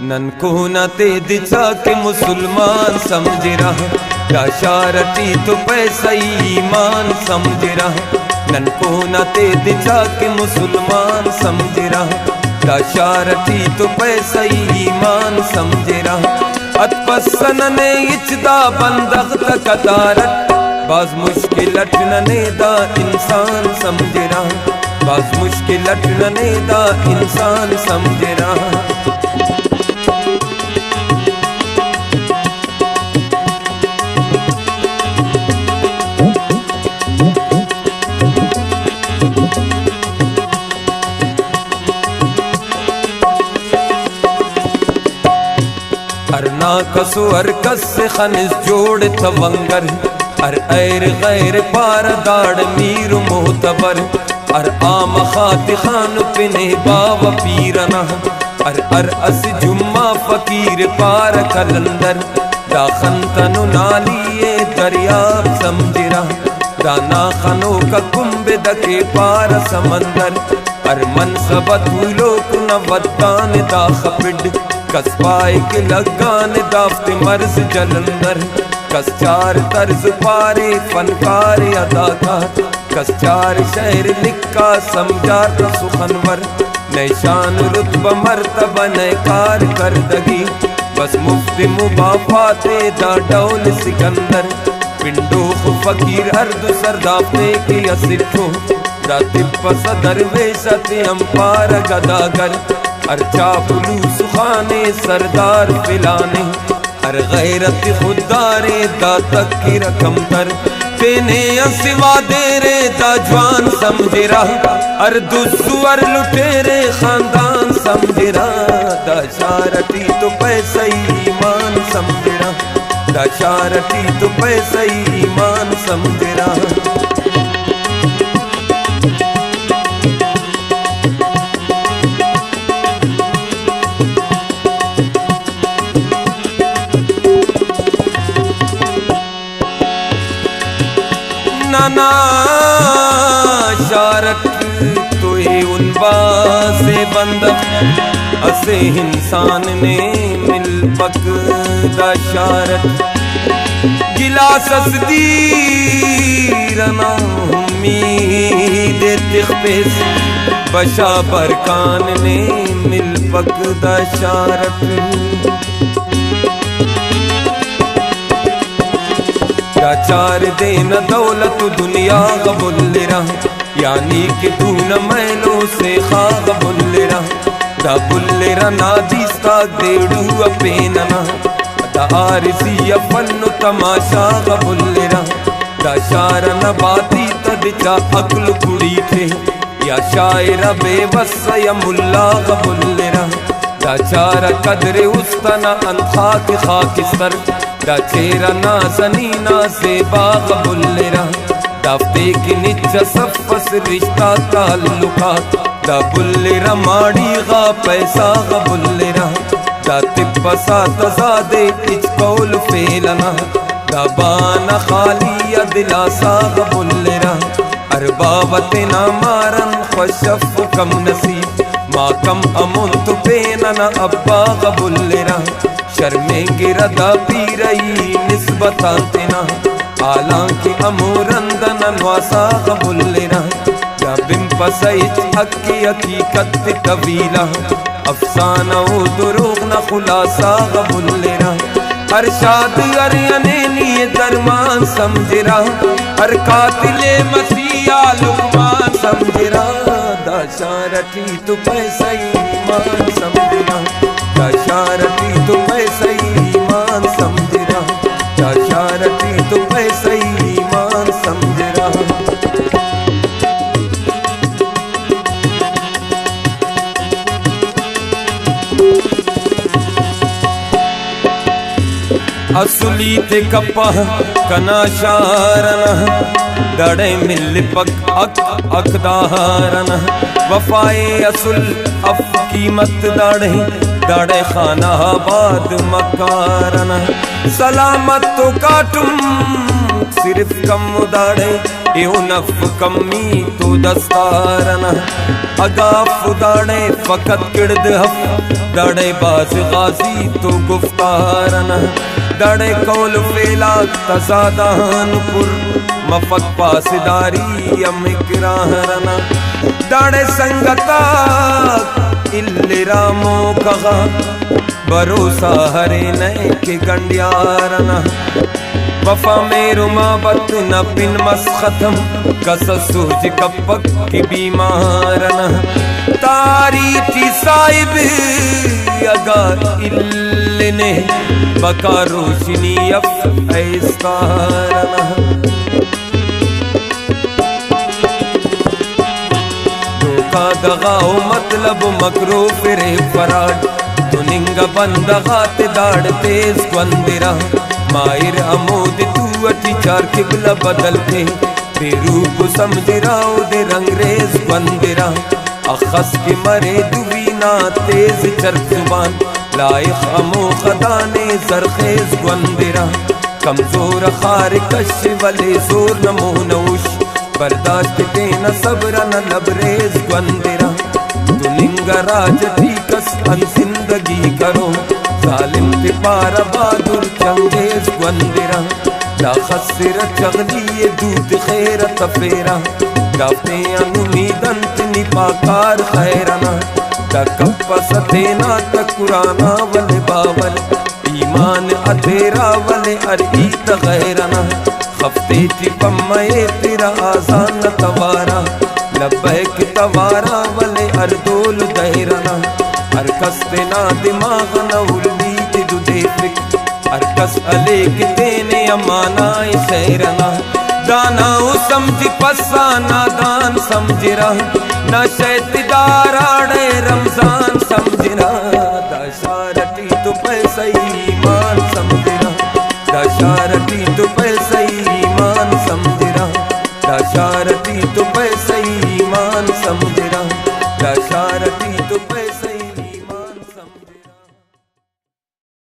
ननको न ते दिशा के मुसलमान समझ रहा दाशारती तो पैसा ईमान समझ रहा ननको न ते दिशा के मुसलमान समझ रहा दाशारती तो पैसा ईमान समझ रहा अतपसन ने इचदा बंदख तकदारत बाज मुश्किल अटने दा इंसान समझ रहा बाज मुश्किल अटने दा इंसान समझ रहा हर ना कसो हर कस से खनिज जोड़ तवंगर हर ऐर गैर पार दाड़ मीर मोहतबर हर आम खात खान पिने बाव पीरना हर अस जुम्मा फकीर पार कलंदर दाखन तनु नालिए दरियाब समझरा दाना खनो का कुंभ दके पार समंदर हर मनसबत लोक न वत्तान दाखपिड कस पाए के लगान दाफ्ते मर्ज जलंदर कस चार तर्ज पारे फनकार अदाकार कस चार शहर लिखा समझा सुखनवर निशान रुतबा मर्तबा नकार कर दगी बस मुफ्त मुबाफाते दा डौल सिकंदर पिंडो फकीर अर्द सरदाफ्ते के असिठो दा तिप्पा सदर वेशते अंपार गदागर अर्चा पुलू सुखाने सरदार पिलाने हर गैरत खुदारे दातक की रकम तर पेने सिवा दे रे दाजवान समझे रहा हर दुसुअर लुटेरे खानदान समझे रहा दाशारती तो पैसा ईमान समझे रहा दाशारती तो पैसा ईमान समझे रहा ना शारत तो ही उन से बंदक असे इंसान ने मिल पक दाशारत गिलास रना उम्मीद तिखबेस बशा बरकान ने मिल पक दाशारत चार देन दौलत दुनिया कबुल रहा यानी कि तू न मैलों से खा कबुल रहा दा बुल रना दिस्ता देड़ू अपेनना दा आरसी फन तमाशा कबुल रहा दा शार न बाती तदचा अकल कुड़ी थे या शायर बेबस या मुल्ला कबुल रहा दा चार कदर उस्तना अनखा के खाकिस्तर दा चेरा ना सनीना से बाकबुल रहा दाफ्ते की निच सफस रिश्ता ताल्लुकात दा बुल रमाड़ी गा पैसा कबुल रहा दा तिप्पसा तजादे इच कौल फेलना दा बाना खाली दिलासा कबुल रहा अरबावत ना मारन खुशफ कम नसीब मा कम अमुन तो पेनना अब्बा कबुल रहा शर्मेंगे रदा पी रही निस्बताते ना हालांकि अमूरंदन नवासा कबुल रहा बिम पसैच हकी हकीकत कबीला अफसाना ओ दुरूग न खुलासा कबुल रहा हर शाद अरियने लिए दरमान समझ रहा हर कातिले मसीहा लुकमान समझ रहा दाशारती तो पैसा ईमान समझ रहा दाशारती तो पैसा ईमान समझ रहा दाशारती तो पैसा ईमान समझ रहा असुली थे कपा कना शारना दड़े मिल पक अक अकदारना वफाए असुल अफ कीमत दड़े दड़े खाना बाद मकारना सलामत तो काटुम सिर्फ कम दाड़े यो नफ कमी तो दस्तारना अगाफ दाड़े फकत किड़द हफ दाड़े बाज गाजी तो गुफ्तारना दाड़े कौल फेला तजादानपुर मफक पासदारी अमिकराहरना दाड़े संगता इल्लिरामो कहा भरोसा हरे नए के गंडियारना वफा मेरो माबत न पिन मस खत्म कसस सूझ कपक की बीमारना तारीखी साहिब अगा इल्लने बका रोशनी अफ ऐस्तारना धोखा दगाओ मतलब मकरो फिरे फराड तुनिंग बंदगात दाड़ तेज ग्वंदिरा मायर अमोद तू अठी चार किबला बदल के बेरूप समझ राव दे रंगरेज ग्वंदिरा अखस के मरे दुवीना तेज चर जुबान लाइक अमो खदाने जरखेज ग्वंदिरा कमजोर खार कश वाले जोर नमो नौश बर्दाश्त देना सब्र न लबरेज ग्वंदिरा तुनिंगा राज ठीकस अन जिंदगी करो जालिम ते पारा बहादुर चंगेज ग्वंदिरा दा खसर चगली दूत खैर तफेरा दाते अनुमीदन तिनी पाकार खैरना दा कपस देना तकुराना वले बावल ईमान अधेरा वले अरीत गैरना खफ्ते ती पम्मये तेरा आसान तवारा लब्बैक तवारा वले अर्दोल दैरना हर कस देना दिमाग न उल्ली दुदे फिक हर कस अले के देने अमानाए शहरना दाना समझ पसा नादान समझ रहा न शैतदार आड़े रमजान समझ रहा दशारती तो पैसा ईमान समझ रहा दशारती